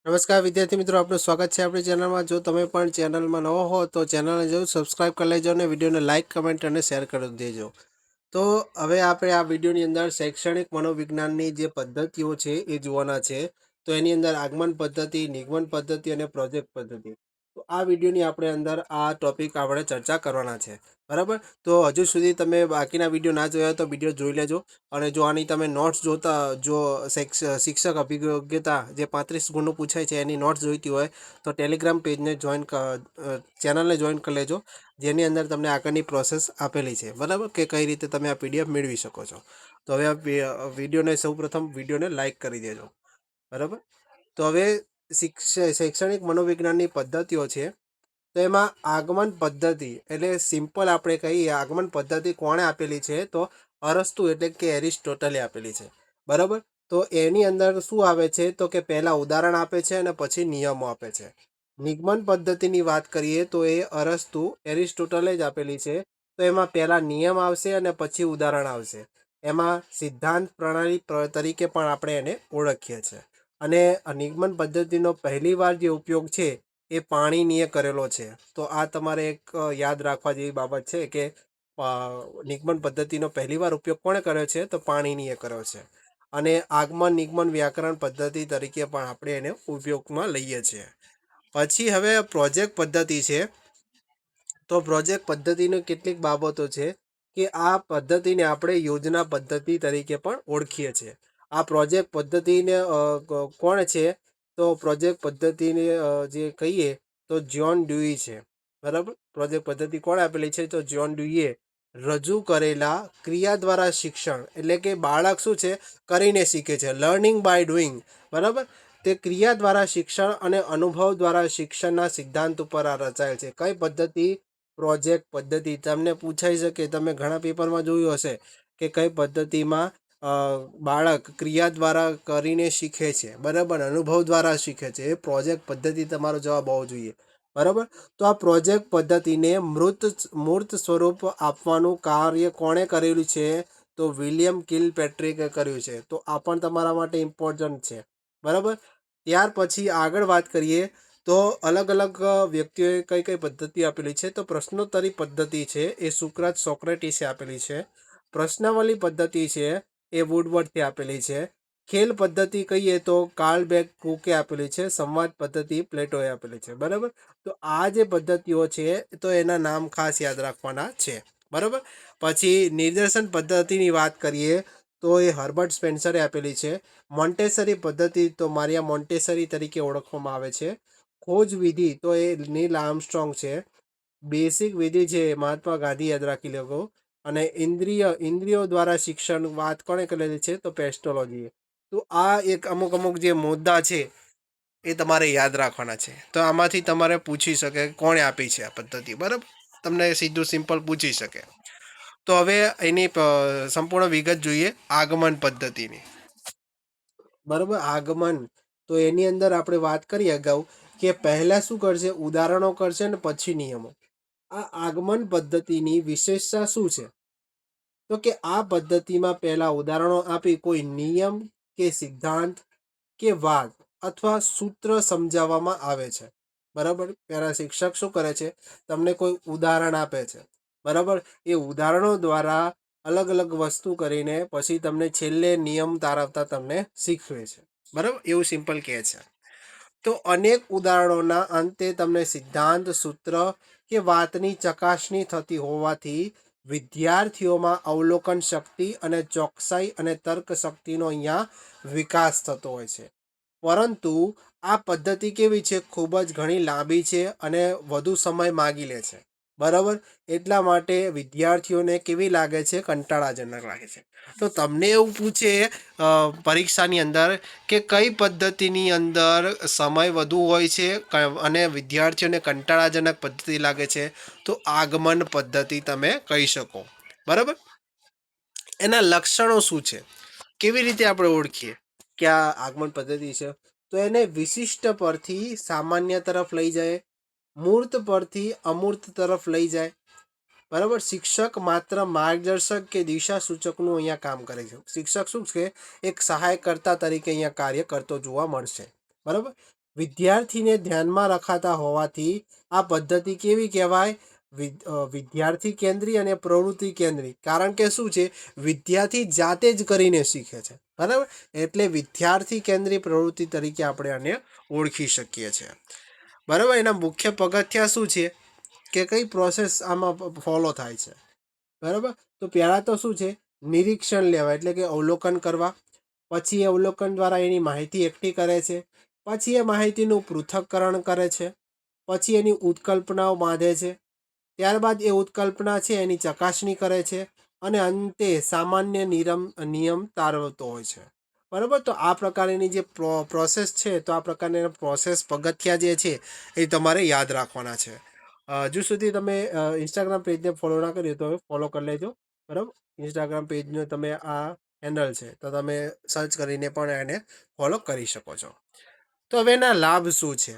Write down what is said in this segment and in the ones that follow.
નમસ્કાર વિદ્યાર્થી મિત્રો, આપનું સ્વાગત છે આપણી ચેનલમાં. જો તમે પણ ચેનલમાં નવો હો તો ચેનલને જરૂર સબસ્ક્રાઇબ કરી લેજો અને વિડીયોને લાઇક, કમેન્ટ અને શેર કરી દેજો. તો હવે આપણે આ વિડીયોની અંદર શૈક્ષણિક મનોવિજ્ઞાનની જે પદ્ધતિઓ છે એ જોવાના છે. તો એની અંદર આગમન પદ્ધતિ, નિગમન પદ્ધતિ અને પ્રોજેક્ટ પદ્ધતિ. તો આ વિડીયોની આપણે અંદર આ ટોપિક આપણે ચર્ચા કરવાના છે. બરાબર. તો હજુ સુધી તમે બાકીના વિડીયો ના જોયા તો વિડીયો જોઈ લેજો. અને જો આની તમે નોટ્સ જો શિક્ષક અભિયોગ્યતા જે 35 ગુણનું પૂછાય છે એની નોટ્સ જોઈતી હોય તો ટેલિગ્રામ પેજને ચેનલને જોઈન કરી લેજો, જેની અંદર તમને આગળની પ્રોસેસ આપેલી છે. બરાબર, કે કઈ રીતે તમે આ પીડીએફ મેળવી શકો છો. તો હવે આ વિડીયોને સૌપ્રથમ વિડીયોને લાઇક કરી દેજો. બરાબર. તો હવે શૈક્ષણિક મનોવિજ્ઞાનની પદ્ધતિઓ છે. તો એમાં આગમન પદ્ધતિ એટલે સિમ્પલ આપણે કહીએ, આગમન પદ્ધતિ કોણે આપેલી છે તો અરસ્તુ એટલે કે એરિસ્ટોટલે આપેલી છે. બરાબર. તો એની અંદર શું આવે છે તો કે પહેલા ઉદાહરણ આપે છે અને પછી નિયમો આપે છે. નિગમન પદ્ધતિની વાત કરીએ તો એ અરસ્તુ એરિસ્ટોટલે જ આપેલી છે. તો એમાં પહેલા નિયમ આવશે અને પછી ઉદાહરણ આવશે. એમાં સિદ્ધાંત પ્રણાલી તરીકે પણ આપણે એને ઓળખીએ છીએ. અને નિગમન પદ્ધતિનો પહેલી વાર જે ઉપયોગ છે એ પાણીનીએ કરેલો છે. તો આ તમારે એક યાદ રાખવા જેવી બાબત છે કે નિગમન પદ્ધતિનો પહેલી વાર ઉપયોગ કોણે કર્યો છે તો પાણીનીએ કર્યો છે. અને આગમન, નિગમન, વ્યાકરણ પદ્ધતિ તરીકે પણ આપણે એને ઉપયોગમાં લઈએ છીએ. પછી હવે પ્રોજેક્ટ પદ્ધતિ છે. તો પ્રોજેક્ટ પદ્ધતિની કેટલીક બાબતો છે કે આ પદ્ધતિને આપણે યોજના પદ્ધતિ તરીકે પણ ઓળખીએ છીએ. આ પ્રોજેક્ટ પદ્ધતિને કોણ છે તો પ્રોજેક્ટ પદ્ધતિને જે કહીએ તો જ્હોન ડ્યુઈ છે. બરાબર. પ્રોજેક્ટ પદ્ધતિ કોણ આપેલી છે તો જ્હોન ડ્યુઈએ રજૂ કરેલા ક્રિયા દ્વારા શિક્ષણ એટલે કે બાળક શું છે કરીને શીખે છે, લર્નિંગ બાય ડુઈંગ. બરાબર. તે ક્રિયા દ્વારા શિક્ષણ અને અનુભવ દ્વારા શિક્ષણના સિદ્ધાંત ઉપર આ રચાયેલ છે. કઈ પદ્ધતિ? પ્રોજેક્ટ પદ્ધતિ. તમને પૂછાઈ શકે, તમે ઘણા પેપરમાં જોયું હશે કે કઈ પદ્ધતિમાં બાળક ક્રિયા દ્વારા કરીને શીખે છે, બરાબર, અનુભવ દ્વારા શીખે છે. એ પ્રોજેક્ટ પદ્ધતિ તમારો જવાબ હોવો જોઈએ. બરાબર. તો આ પ્રોજેક્ટ પદ્ધતિને મૂર્ત સ્વરૂપ આપવાનું કાર્ય કોણે કરેલું છે તો વિલિયમ કિલપેટ્રિકે કર્યું છે. તો આ પણ તમારા માટે ઇમ્પોર્ટન્ટ છે. બરાબર. ત્યાર પછી આગળ વાત કરીએ તો અલગ અલગ વ્યક્તિઓએ કઈ કઈ પદ્ધતિ આપેલી છે તો પ્રશ્નોત્તરી પદ્ધતિ છે એ સોક્રેટિસે આપેલી છે. પ્રશ્નાવલી પદ્ધતિ છે એ વુડવર્ડથી આપેલી છે. ખેલ પદ્ધતિ કહીએ તો કાર્લ બેક કુકે આપેલી છે. સંવાદ પદ્ધતિ પ્લેટોએ આપેલી છે. બરાબર. તો આ જે પદ્ધતિઓ છે તો એના નામ ખાસ યાદ રાખવાના છે. બરાબર. પછી નિદર્શન પદ્ધતિની વાત કરીએ તો એ હર્બર્ટ સ્પેન્સરે આપેલી છે. મોન્ટેસરી પદ્ધતિ તો મારિયા મોન્ટેસરી તરીકે ઓળખવામાં આવે છે. ખોજ વિધિ તો એ નીલ આર્મસ્ટ્રોંગ છે. બેસિક વિધિ છે મહાત્મા ગાંધી, યાદ રાખી લેવો. અને ઇન્દ્રિયો દ્વારા શિક્ષણ વાત કોણે કરેલી છે તો પેસ્ટોલોજી. તો આ એક અમુક જે મુદ્દા છે એ તમારે યાદ રાખવાના છે. તો આમાંથી તમારે પૂછી શકે કોણે આપી છે આ પદ્ધતિ. બરાબર. તમને સીધું સિમ્પલ પૂછી શકે. તો હવે એની સંપૂર્ણ વિગત જોઈએ આગમન પદ્ધતિની. બરાબર. આગમન તો એની અંદર આપણે વાત કરી અગાઉ કે પહેલા શું કરશે, ઉદાહરણો કરશે ને પછી નિયમો. આ આગમન પદ્ધતિની વિશેષતા શું છે તો કે આ પદ્ધતિમાં પહેલા ઉદાહરણો આપી કોઈ નિયમ કે સિદ્ધાંત કે વાત અથવા સૂત્ર સમજાવવામાં આવે છે. બરાબર. પહેલા શિક્ષક શું કરે છે, તમને કોઈ ઉદાહરણ આપે છે. બરાબર. એ ઉદાહરણો દ્વારા અલગ અલગ વસ્તુ કરીને પછી તમને છેલ્લે નિયમ તારવતા તમને શીખવે છે. બરાબર. એવું સિમ્પલ કહે છે. તો અનેક ઉદાહરણોના અંતે તમને સિદ્ધાંત, સૂત્ર કે વાતની ચકાસણી થતી હોવાથી વિદ્યાર્થીઓમાં અવલોકન શક્તિ અને ચોકસાઈ અને તર્ક શક્તિનો અહીંયા વિકાસ થતો હોય છે. પરંતુ આ પદ્ધતિ કેવી છે, ખૂબ જ ઘણી લાંબી છે અને વધુ સમય માગી લે છે. બરાબર. એટલા માટે વિદ્યાર્થીઓને કેવી લાગે છે, કંટાળાજનક લાગે છે. તો તમને એવું પૂછે પરીક્ષાની અંદર કે કઈ પદ્ધતિની અંદર સમય વધુ હોય છે અને વિદ્યાર્થીઓને કંટાળાજનક પદ્ધતિ લાગે છે તો આગમન પદ્ધતિ તમે કહી શકો. બરાબર. એના લક્ષણો શું છે, કેવી રીતે આપણે ઓળખીએ કે આ આગમન પદ્ધતિ છે તો એને વિશિષ્ટ પરથી સામાન્ય તરફ લઈ જાય, મૂર્ત પરથી અમૂર્ત તરફ લઈ જાય. બરાબર. શિક્ષક માત્ર માર્ગદર્શક કે દિશા સૂચકનું અહીંયા કામ કરે છે. શિક્ષક શું છે, એક સહાયકર્તા તરીકે અહીંયા કાર્ય કરતો જોવા મળશે. બરાબર. વિદ્યાર્થીને ધ્યાનમાં રખાતા હોવાથી આ પદ્ધતિ કેવી કહેવાય? વિદ્યાર્થી કેન્દ્રી અને પ્રવૃત્તિ કેન્દ્રી. કારણ કે શું છે, વિદ્યાર્થી જાતે જ કરીને શીખે છે, બરાબર. એટલે વિદ્યાર્થી કેન્દ્રી પ્રવૃત્તિ તરીકે આપણે આને ઓળખી શકીએ છીએ, બરાબર. એના મુખ્ય પગથિયા શું છે કે કઈ પ્રોસેસ આમાં ફોલો થાય છે, બરાબર. તો પહેલાં તો શું છે, નિરીક્ષણ લેવા એટલે કે અવલોકન કરવા. પછી એ અવલોકન દ્વારા એની માહિતી એકઠી કરે છે. પછી એ માહિતીનું પૃથ્થકરણ કરે છે. પછી એની ઉત્કલ્પનાઓ બાંધે છે. ત્યારબાદ એ ઉત્કલ્પના છે એની ચકાસણી કરે છે અને અંતે સામાન્ય નિયમ તારવતો હોય છે, બરાબર. તો આ પ્રકારની જે પ્રોસેસ છે, તો આ પ્રકારની પ્રોસેસ પગથિયા જે છે એ તમારે યાદ રાખવાના છે. હજુ સુધી તમે ઇન્સ્ટાગ્રામ પેજને ફોલો ના કર્યું તો હવે ફોલો કરી લેજો, બરાબર. ઇન્સ્ટાગ્રામ પેજનું તમે આ હેન્ડલ છે તો તમે સર્ચ કરીને પણ એને ફોલો કરી શકો છો. તો હવે એના લાભ શું છે,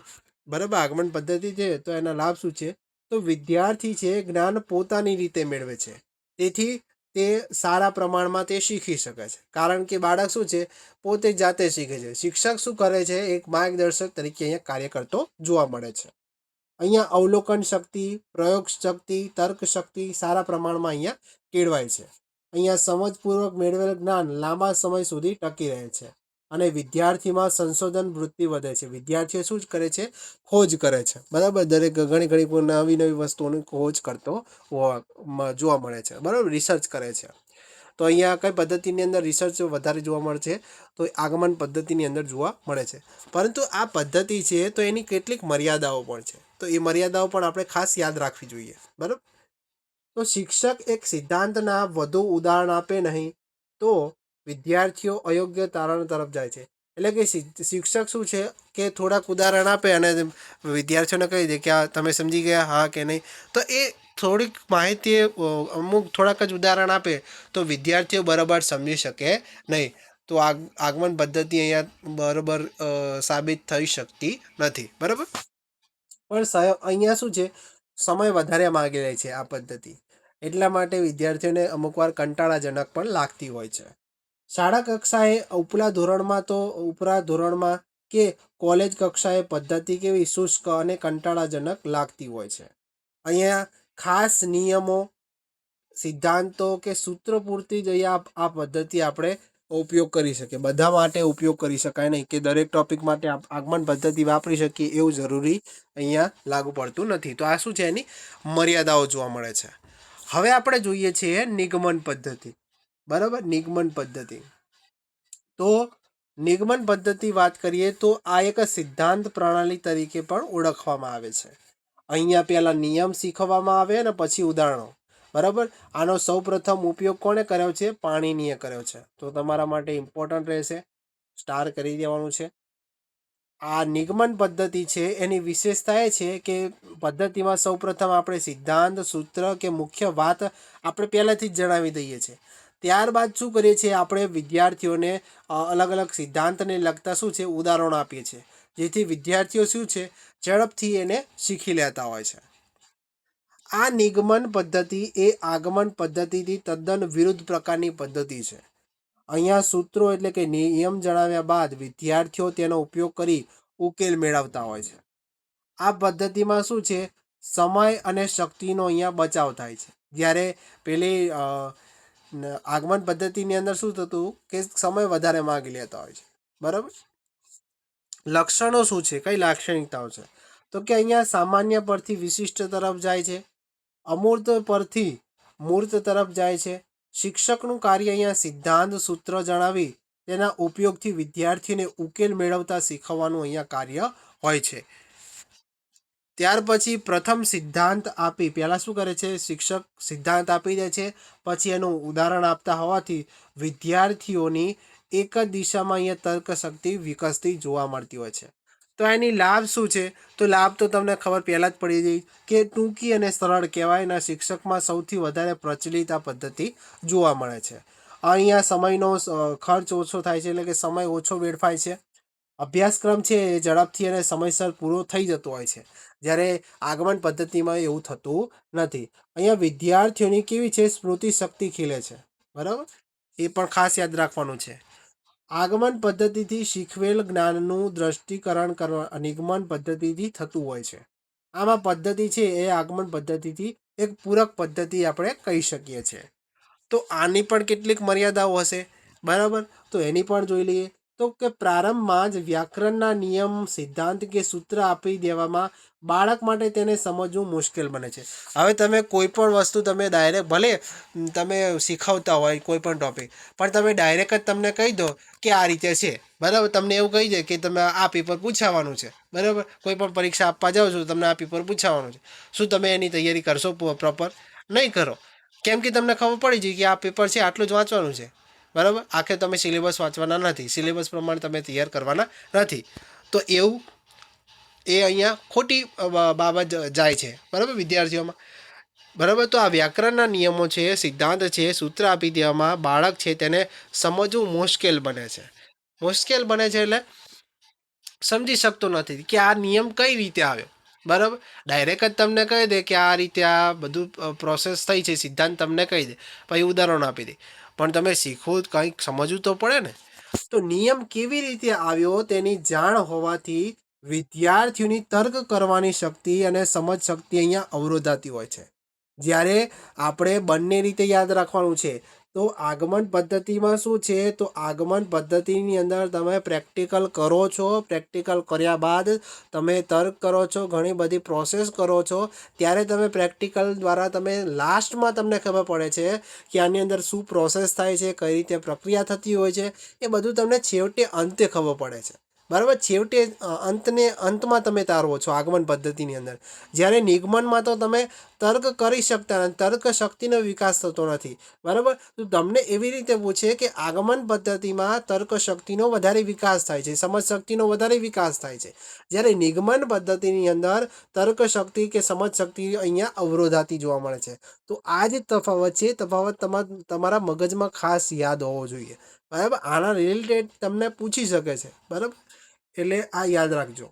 બરાબર. આગમન પદ્ધતિ છે તો એના લાભ શું છે? તો વિદ્યાર્થી છે જ્ઞાન પોતાની રીતે મેળવે છે, તેથી તે સારા પ્રમાણમાં તે શીખી શકે છે. કારણ કે બાળક શું છે, પોતે જાતે શીખે છે. શિક્ષક શું કરે છે, એક માર્ગદર્શક તરીકે અહીંયા કાર્ય કરતો જોવા મળે છે. અહીંયા અવલોકન શક્તિ, પ્રયોગ શક્તિ, તર્ક શક્તિ સારા પ્રમાણમાં અહીંયા કેળવાય છે. અહીંયા સમજપૂર્વક મેળવેલ જ્ઞાન લાંબા સમય સુધી ટકી રહે છે અને વિદ્યાર્થીમાં સંશોધન વૃત્તિ વધે છે. વિદ્યાર્થીઓ શું જ કરે છે? ખોજ કરે છે, બરાબર. દરેક ઘણી નવી નવી વસ્તુઓની ખોજ કરતો જોવા મળે છે, બરાબર. રિસર્ચ કરે છે. તો અહીંયા કઈ પદ્ધતિની અંદર રિસર્ચ વધારે જોવા મળે છે? તો આગમન પદ્ધતિની અંદર જોવા મળે છે. પરંતુ આ પદ્ધતિ છે તો એની કેટલીક મર્યાદાઓ પણ છે, તો એ મર્યાદાઓ પણ આપણે ખાસ યાદ રાખવી જોઈએ, બરાબર. તો શિક્ષક એક સિદ્ધાંતના વધુ ઉદાહરણ આપે નહીં તો વિદ્યાર્થીઓ અયોગ્ય તારણ તરફ જાય છે. એટલે કે શિક્ષક શું છે કે થોડાક ઉદાહરણ આપે અને વિદ્યાર્થીઓને કહી દે કે આ તમે સમજી ગયા, હા કે નહીં. તો એ થોડીક માહિતી અમુક થોડાક જ ઉદાહરણ આપે તો વિદ્યાર્થીઓ બરાબર સમજી શકે નહીં. તો આગમન પદ્ધતિ અહીંયા બરાબર સાબિત થઈ શકતી નથી, બરાબર. પણ અહીંયા શું છે, સમય વધારે માગી લે છે આ પદ્ધતિ. એટલા માટે વિદ્યાર્થીઓને અમુક વાર કંટાળાજનક પણ લાગતી હોય છે. શાળા કક્ષાએ ઉપરા ધોરણમાં કે કોલેજ કક્ષાએ પદ્ધતિ કેવી શુષ્ક અને કંટાળાજનક લાગતી હોય છે. અહીંયા ખાસ નિયમો, સિદ્ધાંતો કે સૂત્રો પૂરતી જ અહીંયા આ પદ્ધતિ આપણે ઉપયોગ કરી શકીએ. બધા માટે ઉપયોગ કરી શકાય નહીં કે દરેક ટોપિક માટે આગમન પદ્ધતિ વાપરી શકીએ એવું જરૂરી અહીંયા લાગુ પડતું નથી. તો આ શું છે, એની મર્યાદાઓ જોવા મળે છે. હવે આપણે જોઈએ છીએ નિગમન પદ્ધતિ, બરાબર. નિગમન પદ્ધતિ, તો નિગમન પદ્ધતિ વાત કરીએ તો આ એક સિદ્ધાંત પ્રણાલી તરીકે પણ ઓળખવામાં આવે છે. અહીંયા પહેલાં નિયમ શીખવવામાં આવે અને પછી ઉદાહરણો, બરાબર. આનો સૌ પ્રથમ ઉપયોગ કોણે કર્યો છે? પાણીનીએ કર્યો છે. તો તમારા માટે ઇમ્પોર્ટન્ટ રહેશે, સ્ટાર કરી દેવાનું છે. આ નિગમન પદ્ધતિ છે એની વિશેષતા એ છે કે પદ્ધતિમાં સૌ પ્રથમ આપણે સિદ્ધાંત, સૂત્ર કે મુખ્ય વાત આપણે પહેલાંથી જ જણાવી દઈએ છીએ. ત્યારબાદ શું કરીએ છીએ, આપણે વિદ્યાર્થીઓને અલગ અલગ સિદ્ધાંતને લગતા શું છે, ઉદાહરણો આપીએ છીએ, જેથી વિદ્યાર્થીઓ શું છે, ઝડપથી એને શીખી લેતા હોય છે. આ નિગમન પદ્ધતિ એ આગમન પદ્ધતિથી તદ્દન વિરુદ્ધ પ્રકારની પદ્ધતિ છે. અહીંયા સૂત્રો એટલે કે નિયમ જણાવ્યા બાદ વિદ્યાર્થીઓ તેનો ઉપયોગ કરી ઉકેલ મેળવતા હોય છે. આ પદ્ધતિમાં શું છે, સમય અને શક્તિનો અહીંયા બચાવ થાય છે. જ્યારે પેલી આગમન પદ્ધતિની અંદર શું થતું કે સમય વધારે માગી લેતા હોય છે, બરાબર. લક્ષણો શું છે, કઈ લાક્ષણિકતાઓ છે? તો કે અહીંયા સામાન્ય પરથી વિશિષ્ટ તરફ જાય છે, અમૂર્ત પરથી મૂર્ત તરફ જાય છે. શિક્ષકનું કાર્ય અહીંયા સિદ્ધાંત, સૂત્ર જણાવી તેના ઉપયોગથી વિદ્યાર્થીને ઉકેલ મેળવતા શીખવવાનું અહીંયા કાર્ય હોય છે. ત્યાર પછી પ્રથમ સિદ્ધાંત આપી, પહેલાં શું કરે છે, શિક્ષક સિદ્ધાંત આપી દે છે, પછી એનું ઉદાહરણ આપતા હોવાથી વિદ્યાર્થીઓની એક જ દિશામાં અહીંયા તર્ક શક્તિ વિકસતી જોવા મળતી હોય છે. તો એની લાભ શું છે? તો લાભ તો તમને ખબર પહેલાં જ પડી ગઈ કે ટૂંકી અને સરળ કહેવાય અને શિક્ષકમાં સૌથી વધારે પ્રચલિત આ પદ્ધતિ જોવા મળે છે. અહીંયા સમયનો ખર્ચ ઓછો થાય છે, એટલે કે સમય ઓછો વેડફાય છે. અભ્યાસક્રમ છે એ ઝડપથી અને સમયસર પૂરો થઈ જતો હોય છે, જ્યારે આગમન પદ્ધતિમાં એવું થતું નથી. અહીંયા વિદ્યાર્થીઓની કેવી છે, સ્મૃતિ શક્તિ ખીલે છે, બરાબર. એ પણ ખાસ યાદ રાખવાનું છે. આગમન પદ્ધતિથી શીખવેલ જ્ઞાનનું દ્રષ્ટિકરણ કરવા નિગમન પદ્ધતિથી થતું હોય છે. આમાં પદ્ધતિ છે એ આગમન પદ્ધતિથી એક પૂરક પદ્ધતિ આપણે કહી શકીએ છીએ. તો આની પણ કેટલીક મર્યાદાઓ હશે, બરાબર? તો એની પણ જોઈ લઈએ. તો કે પ્રારંભમાં જ વ્યાકરણના નિયમ, સિદ્ધાંત કે સૂત્ર આપી દેવામાં બાળક માટે તેને સમજવું મુશ્કેલ બને છે. હવે તમે કોઈ પણ વસ્તુ તમે ડાયરેક્ટ ભલે તમે શીખવતા હોય કોઈ પણ ટોપિક, પણ તમે ડાયરેક્ટ જ તમને કહી દો કે આ રીતે છે, બરાબર? તમને એવું કહી દે કે તમે આ પેપર પૂછાવાનું છે, બરાબર? કોઈ પણ પરીક્ષા આપવા જાઓ છો, તમને આ પેપર પૂછાવાનું છે, શું તમે એની તૈયારી કરશો પ્રોપર? નહીં કરો. કેમ કે તમને ખબર પડી જાય કે આ પેપર છે, આટલું જ વાંચવાનું છે, બરાબર? આખરે તમે સિલેબસ વાંચવાના નથી, સિલેબસ પ્રમાણે તમે તૈયાર કરવાના નથી. તો એવું એ અહીંયા ખોટી બાબત જાય છે, બરાબર, વિદ્યાર્થીઓમાં. બરાબર. તો આ વ્યાકરણના નિયમો છે, સિદ્ધાંત છે, સૂત્ર આપી દેવામાં બાળક છે તેને સમજવું મુશ્કેલ બને છે. મુશ્કેલ બને છે એટલે સમજી શકતો નથી કે આ નિયમ કઈ રીતે આવ્યો, બરાબર? ડાયરેક્ટ જ તમને કહી દે કે આ રીતે આ બધું પ્રોસેસ થઈ છે, સિદ્ધાંત તમને કહી દે, પછી ઉદાહરણ આપી દે, પણ તમે શીખવું કંઈક સમજવું તો પડે ને. તો નિયમ કેવી રીતે આવ્યો તેની જાણ હોવાથી વિદ્યાર્થીઓની તર્ક કરવાની શક્તિ અને સમજ શક્તિ અહીંયા અવરોધાતી હોય છે. જ્યારે આપણે બંને રીતે યાદ રાખવાનું છે. તો આગમન પદ્ધતિમાં શું છે? તો આગમન પદ્ધતિની અંદર તમે પ્રેક્ટિકલ કરો છો, પ્રેક્ટિકલ કર્યા બાદ તમે તર્ક કરો છો, ઘણી બધી પ્રોસેસ કરો છો, ત્યારે તમે પ્રેક્ટિકલ દ્વારા તમે લાસ્ટમાં તમને ખબર પડે છે કે આની અંદર શું પ્રોસેસ થાય છે, કઈ રીતે પ્રક્રિયા થતી હોય છે, એ બધું તમને છેવટે અંતે ખબર પડે છે, બરાબર? છેવટે અંતમાં તમે તારવો છો આગમન પદ્ધતિની અંદર. જ્યારે નિગમનમાં તો તમે તર્ક કરી શકતા નથી, તર્ક શક્તિનો વિકાસ થતો નથી, બરાબર? તો તમને એવી રીતે પૂછે કે આગમન પદ્ધતિમાં તર્ક શક્તિનો વધારે વિકાસ થાય છે, સમજ શક્તિનો વધારે વિકાસ થાય છે, જ્યારે નિગમન પદ્ધતિની અંદર તર્ક શક્તિ કે સમજ શક્તિ અહીંયા અવરોધાતી જોવા મળે છે. તો આ જ તફાવત છે. તફાવત તમારા મગજમાં ખાસ યાદ હોવો જોઈએ, બરાબર? આના રિલેટેડ તમને પૂછી શકે છે, બરાબર? એટલે આ યાદ રાખજો.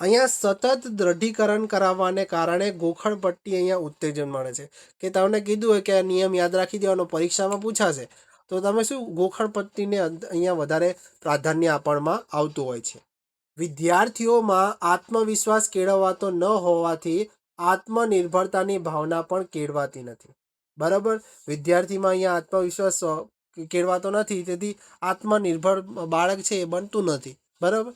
અહીંયા સતત દ્રઢીકરણ કરાવવાને કારણે ગોખણ પટ્ટી અહીંયા ઉત્તેજન મળે છે. કે તમને કીધું હોય કે આ નિયમ યાદ રાખી દેવાનો, પરીક્ષામાં પૂછાશે, તો તમે શું ગોખણ પટ્ટીને અહીંયા વધારે પ્રાધાન્ય આપવામાં આવતું હોય છે. વિદ્યાર્થીઓમાં આત્મવિશ્વાસ કેળવાતો ન હોવાથી આત્મનિર્ભરતાની ભાવના પણ કેળવાતી નથી, બરાબર? વિદ્યાર્થીમાં અહીંયા આત્મવિશ્વાસ કેળવાતો નથી, તેથી આત્મનિર્ભર બાળક છે એ બનતું નથી, બરાબર?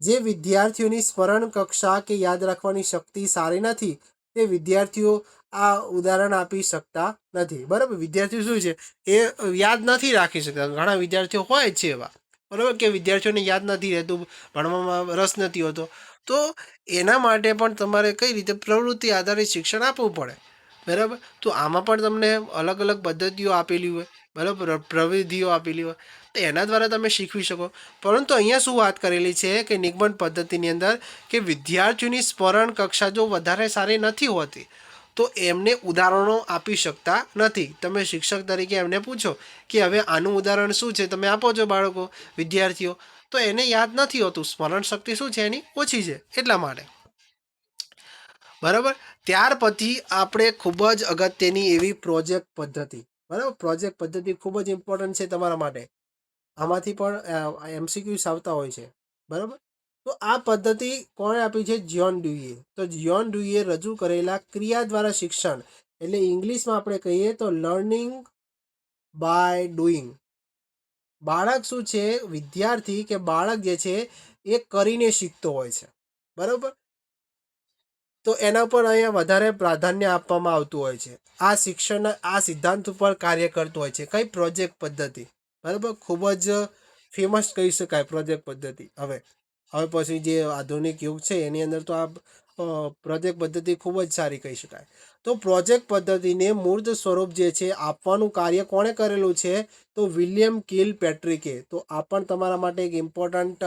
જે વિદ્યાર્થીઓની સ્મરણ કક્ષા કે યાદ રાખવાની શક્તિ સારી નથી, તે વિદ્યાર્થીઓ આ ઉદાહરણ આપી શકતા નથી, બરાબર? વિદ્યાર્થીઓ શું છે એ યાદ નથી રાખી શકતા. ઘણા વિદ્યાર્થીઓ હોય જ છે એવા, બરાબર, કે વિદ્યાર્થીઓને યાદ નથી રહેતું, ભણવામાં રસ નથી હોતો. તો એના માટે પણ તમારે કઈ રીતે પ્રવૃત્તિ આધારિત શિક્ષણ આપવું પડે, બરાબર? તો આમાં પણ તમને અલગ અલગ પદ્ધતિઓ આપેલી હોય, બરાબર, પ્રવિધિઓ આપેલી હોય, તો એના દ્વારા તમે શીખવી શકો. પરંતુ અહીંયા શું વાત કરેલી છે કે નિગમન પદ્ધતિની અંદર કે વિદ્યાર્થીઓની સ્મરણ કક્ષા જો વધારે સારી નથી હોતી, તો એમને ઉદાહરણો આપી શકતા નથી. તમે શિક્ષક તરીકે એમને પૂછો કે હવે આનું ઉદાહરણ શું છે, તમે આપો છો બાળકો, વિદ્યાર્થીઓ, તો એને યાદ નથી હોતું, સ્મરણ શક્તિ શું છે એની ઓછી છે, એટલા માટે, બરાબર? ત્યાર પછી આપણે ખૂબ જ અગત્યની એવી પ્રોજેક્ટ પદ્ધતિ, બરાબર? પ્રોજેક્ટ પદ્ધતિ ખૂબ જ ઇમ્પોર્ટન્ટ છે તમારા માટે. આમાંથી પણ MCQs આવતા હોય છે, બરાબર? તો આ પદ્ધતિ કોણે આપી છે? જ્યોન ડ્યુઈએ. તો જ્યોન ડ્યુઈએ રજૂ કરેલા ક્રિયા દ્વારા શિક્ષણ, એટલે ઇંગ્લિશમાં આપણે કહીએ તો લર્નિંગ બાય ડુઈંગ. બાળક શું છે, વિદ્યાર્થી કે બાળક જે છે એ કરીને શીખતો હોય છે, બરાબર? તો એના પર અહીંયા વધારે પ્રાધાન્ય આપવામાં આવતું હોય છે. આ શિક્ષણના આ સિદ્ધાંત ઉપર કાર્ય કરતું હોય છે. કઈ? પ્રોજેક્ટ પદ્ધતિ, બરાબર? ખૂબ જ ફેમસ કહી શકાય પ્રોજેક્ટ પદ્ધતિ. હવે પછી જે આધુનિક યુગ છે એની અંદર તો આ પ્રોજેક્ટ પદ્ધતિ ખૂબ જ સારી કહી શકાય. તો પ્રોજેક્ટ પદ્ધતિને મૂર્ત સ્વરૂપ જે છે આપવાનું કાર્ય કોણે કરેલું છે? તો વિલિયમ કિલ પેટ્રિકે. તો આ પણ તમારા માટે એક ઇમ્પોર્ટન્ટ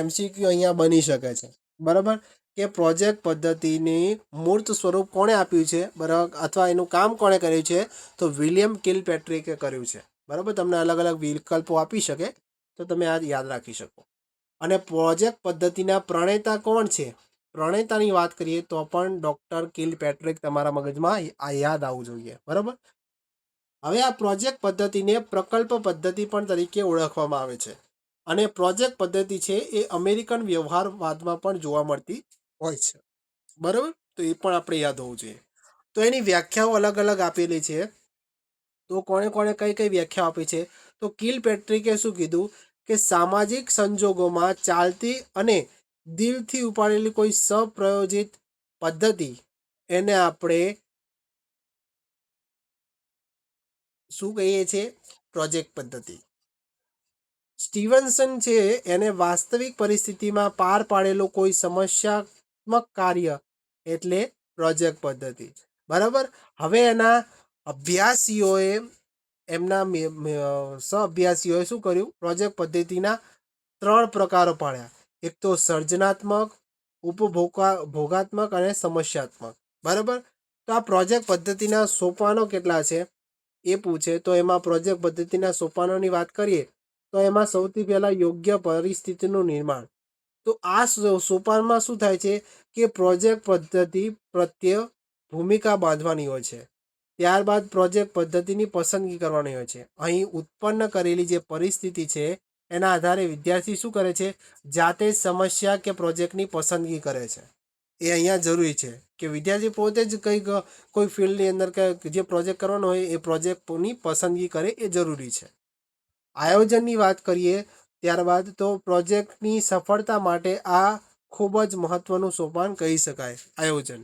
MCQ અહીંયા બની શકે છે, બરાબર? કે પ્રોજેક્ટ પદ્ધતિની મૂર્ત સ્વરૂપ કોણે આપ્યું છે, બરાબર, અથવા એનું કામ કોણે કર્યું છે? તો વિલિયમ કિલ પેટ્રિકે કર્યું છે, બરાબર? તમને અલગ અલગ વિકલ્પો આપી શકે, તો તમે આ યાદ રાખી શકો. અને પ્રોજેક્ટ પદ્ધતિના પ્રણેતા કોણ છે? પ્રણેતાની વાત કરીએ તો પણ ડૉક્ટર કિલ પેટ્રિક તમારા મગજમાં આ યાદ આવવું જોઈએ, બરાબર? હવે આ પ્રોજેક્ટ પદ્ધતિને પ્રકલ્પ પદ્ધતિ પણ તરીકે ઓળખવામાં આવે છે અને પ્રોજેક્ટ પદ્ધતિ છે એ અમેરિકન વ્યવહારવાદમાં પણ જોવા મળતી હોય છે. બરાબર, તો એ પણ આપણે યાદ હોવું જોઈએ. તો એની વ્યાખ્યાઓ અલગ અલગ આપેલી છે. તો કોણે કોણે કઈ કઈ વ્યાખ્યા આપી છે? તો કિલ પેટ્રિકે શું કીધું કે સામાજિક સંજોગોમાં ચાલતી અને દિલથી ઉપાડેલી કોઈ સપ્રયોજિત પદ્ધતિ એને આપણે શું કહીએ છીએ? પ્રોજેક્ટ પદ્ધતિ. સ્ટીવનસન છે એને વાસ્તવિક પરિસ્થિતિમાં પાર પાડેલું કોઈ સમસ્યાત્મક કાર્ય એટલે પ્રોજેક્ટ પદ્ધતિ. બરાબર. હવે એના અભ્યાસીઓએ એમના સહઅભ્યાસીઓએ શું કર્યું? પ્રોજેક્ટ પદ્ધતિના 3 પ્રકારો પાડ્યા. એક તો સર્જનાત્મક, ઉપભોગાત્મક અને સમસ્યાત્મક. બરાબર. તો આ પ્રોજેક્ટ પદ્ધતિના સોપાનો કેટલા છે એ પૂછે તો એમાં પ્રોજેક્ટ પદ્ધતિના સોપાનોની વાત કરીએ તો એમાં સૌથી પહેલા યોગ્ય પરિસ્થિતિનું નિર્માણ. તો આ સોપાનમાં શું થાય છે કે પ્રોજેક્ટ પદ્ધતિ પ્રત્યે ભૂમિકા બાંધવાની હોય છે. ત્યારબાદ પ્રોજેક્ટ પદ્ધતિની પસંદગી કરવાની હોય છે. અહીં ઉત્પન્ન કરેલી જે પરિસ્થિતિ છે એના આધારે વિદ્યાર્થી શું કરે છે? જાતે સમસ્યા કે પ્રોજેક્ટની પસંદગી કરે છે. એ અહીંયા જરૂરી છે કે વિદ્યાર્થી પોતે જ કંઈક કોઈ ફિલ્ડની અંદર જે પ્રોજેક્ટ કરવાનો હોય એ પ્રોજેક્ટની પસંદગી કરે એ જરૂરી છે. આયોજનની વાત કરીએ ત્યારબાદ તો પ્રોજેક્ટની સફળતા માટે આ ખૂબ જ મહત્વનું સોપાન કહી શકાય, આયોજન.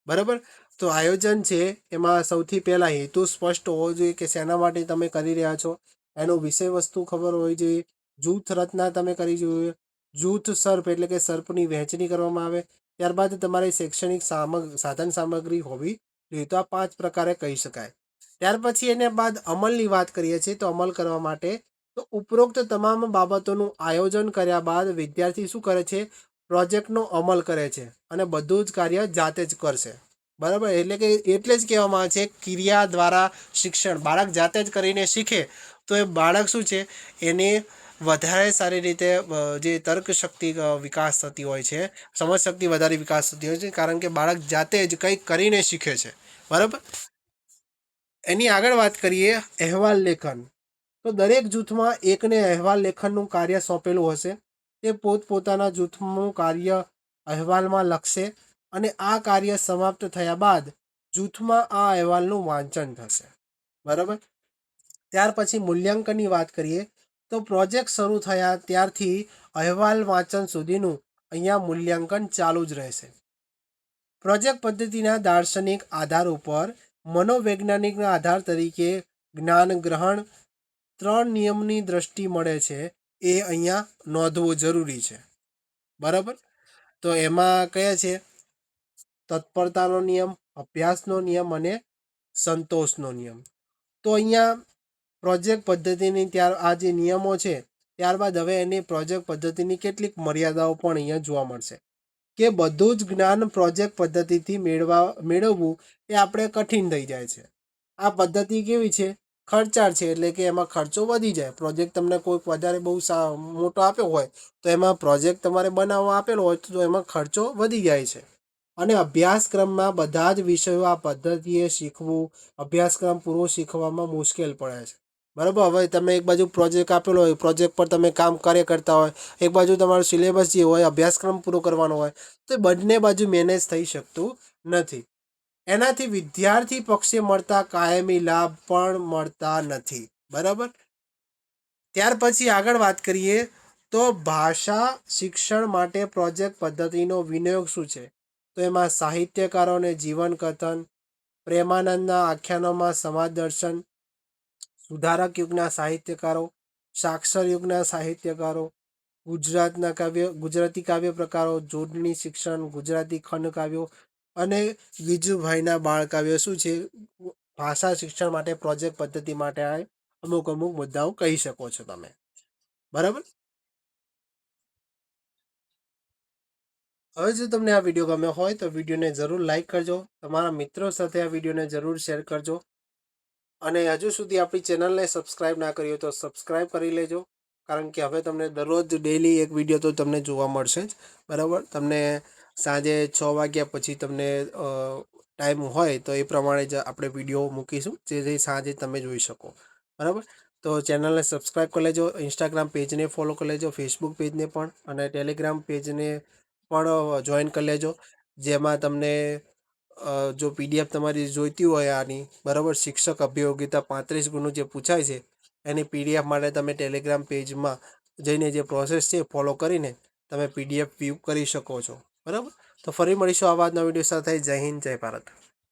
બરાબર. તો આયોજન છે એમાં સૌથી પહેલાં હેતુ સ્પષ્ટ હોવો જોઈએ કે શેના માટે તમે કરી રહ્યા છો. એનું વિષય વસ્તુ ખબર હોવી જોઈએ. જૂથ રચના તમે કરી જોઈએ. જૂથ સર્પ એટલે કે સર્પની વહેંચણી કરવામાં આવે. ત્યારબાદ તમારી શૈક્ષણિક સાધન સામગ્રી હોવી જોઈએ. તો આ 5 પ્રકારે કહી શકાય. ત્યાર પછી એને બાદ અમલની વાત કરીએ છીએ તો અમલ કરવા માટે તો ઉપરોક્ત તમામ બાબતોનું આયોજન કર્યા બાદ વિદ્યાર્થી શું કરે છે? પ્રોજેક્ટનો અમલ કરે છે અને બધું જ કાર્ય જાતે જ કરશે. બરાબર. એટલે જ કહેવામાં આવે છે ક્રિયા દ્વારા શિક્ષણ. બાળક જાતે જ કરીને શીખે તો એ બાળક શું છે એને વધારે સારી રીતે જે તર્ક શક્તિ વિકાસ થતી હોય છે, સમજ શક્તિ વધારે વિકાસ થતી હોય છે, કારણ કે બાળક જાતે જ કંઈક કરીને શીખે છે. બરાબર. એની આગળ વાત કરીએ અહેવાલ લેખન. તો દરેક જૂથમાં એકને અહેવાલ લેખનનું કાર્ય સોંપેલું હશે. તે પોતપોતાના જૂથનું કાર્ય અહેવાલમાં લખશે અને આ કાર્ય સમાપ્ત થયા બાદ જૂથમાં આ અહેવાલનું વાંચન થશે. બરાબર. ત્યાર પછી મૂલ્યાંકનની વાત કરીએ તો પ્રોજેક્ટ શરૂ થયા ત્યારથી અહેવાલ વાંચન સુધીનું અહીંયા મૂલ્યાંકન ચાલુ જ રહેશે. પ્રોજેક્ટ પદ્ધતિના દાર્શનિક આધાર ઉપર મનોવૈજ્ઞાનિકના આધાર તરીકે જ્ઞાન ગ્રહણ 3 નિયમની દ્રષ્ટિ મળે છે એ અહીંયા નોંધવું જરૂરી છે. બરાબર. તો એમાં કયા છે? તત્પરતાનો નિયમ, અભ્યાસનો નિયમ અને સંતોષનો નિયમ. તો અહીંયા પ્રોજેક્ટ પદ્ધતિની આ જે નિયમો છે ત્યારબાદ હવે એની પ્રોજેક્ટ પદ્ધતિની કેટલીક મર્યાદાઓ પણ અહીંયા જોવા મળશે કે બધું જ જ્ઞાન પ્રોજેક્ટ પદ્ધતિથી મેળવવું એ આપણે કઠિન થઈ જાય છે. આ પદ્ધતિ કેવી છે? ખર્ચાળ છે, એટલે કે એમાં ખર્ચો વધી જાય. પ્રોજેક્ટ તમને કોઈ વધારે બહુ મોટો આપ્યો હોય તો એમાં પ્રોજેક્ટ તમારે બનાવવા આપેલો હોય તો એમાં ખર્ચો વધી જાય છે. અને અભ્યાસક્રમમાં બધા જ વિષયો આ પદ્ધતિએ શીખવું અભ્યાસક્રમ પૂરો શીખવામાં મુશ્કેલ પડે છે. બરાબર. હવે તમે એક બાજુ પ્રોજેક્ટ આપેલો હોય, પ્રોજેક્ટ પર તમે કામ કરતા હોય, એક બાજુ તમારો સિલેબસ જે હોય અભ્યાસક્રમ પૂરો કરવાનો હોય, તો બંને બાજુ મેનેજ થઈ શકતું નથી. એનાથી વિદ્યાર્થી પક્ષે મળતા કાયમી લાભ પણ મળતા નથી. બરાબર. ત્યાર પછી આગળ વાત કરીએ તો ભાષા શિક્ષણ માટે પ્રોજેક્ટ પદ્ધતિનો વિનિયોગ શું છે? તો એમાં સાહિત્યકારોને જીવન કથન, પ્રેમાનંદના આખ્યાનોમાં સમાજ દર્શન, સુધારક યુગના સાહિત્યકારો, સાક્ષર યુગના સાહિત્યકારો, ગુજરાતી કાવ્ય પ્રકારો, જોડણી શિક્ષણ, ગુજરાતી ખંડ કાવ્યો અને ગીજુભાઈના બાળ કાવ્યો શું છે? ભાષા શિક્ષણ માટે પ્રોજેક્ટ પદ્ધતિ માટે અમુક મુદ્દાઓ કહી શકો છો તમે. બરાબર. હવે જો તમને આ વિડીયો ગમ્યો હોય તો વિડીયોને જરૂર લાઈક કરજો, તમારા મિત્રો સાથે આ વિડીયોને જરૂર શેર કરજો અને હજુ સુધી આપણી ચેનલને સબસ્ક્રાઈબ ના કરી હોય તો સબસ્ક્રાઈબ કરી લેજો, કારણ કે હવે તમને દરરોજ ડેઈલી એક વિડીયો તો તમને જોવા મળશે જ. બરાબર. તમને સાંજે 6 વાગ્યા પછી તમને ટાઈમ હોય તો એ પ્રમાણે જ આપણે વિડીયો મૂકીશું, જે સાંજે તમે જોઈ શકો. બરાબર. તો ચેનલને સબસ્ક્રાઈબ કરી લેજો, ઇન્સ્ટાગ્રામ પેજને ફોલો કરી લેજો, ફેસબુક પેજને પણ, અને ટેલિગ્રામ પેજને પણ જોઈન કરી લેજો. જેમાં તમને જો PDF તમારી જોઈતી હોય આની, બરાબર, શિક્ષક અભિયોગિતા 35 ગુણનું જે પૂછાય છે એની PDF માટે તમે ટેલિગ્રામ પેજમાં જઈને જે પ્રોસેસ છે ફોલો કરીને તમે PDF વ્યૂ કરી શકો છો. બરાબર. તો ફરી મળીશું આવા જ નવા વિડીયો સાથે. જય હિન્દ, જય ભારત.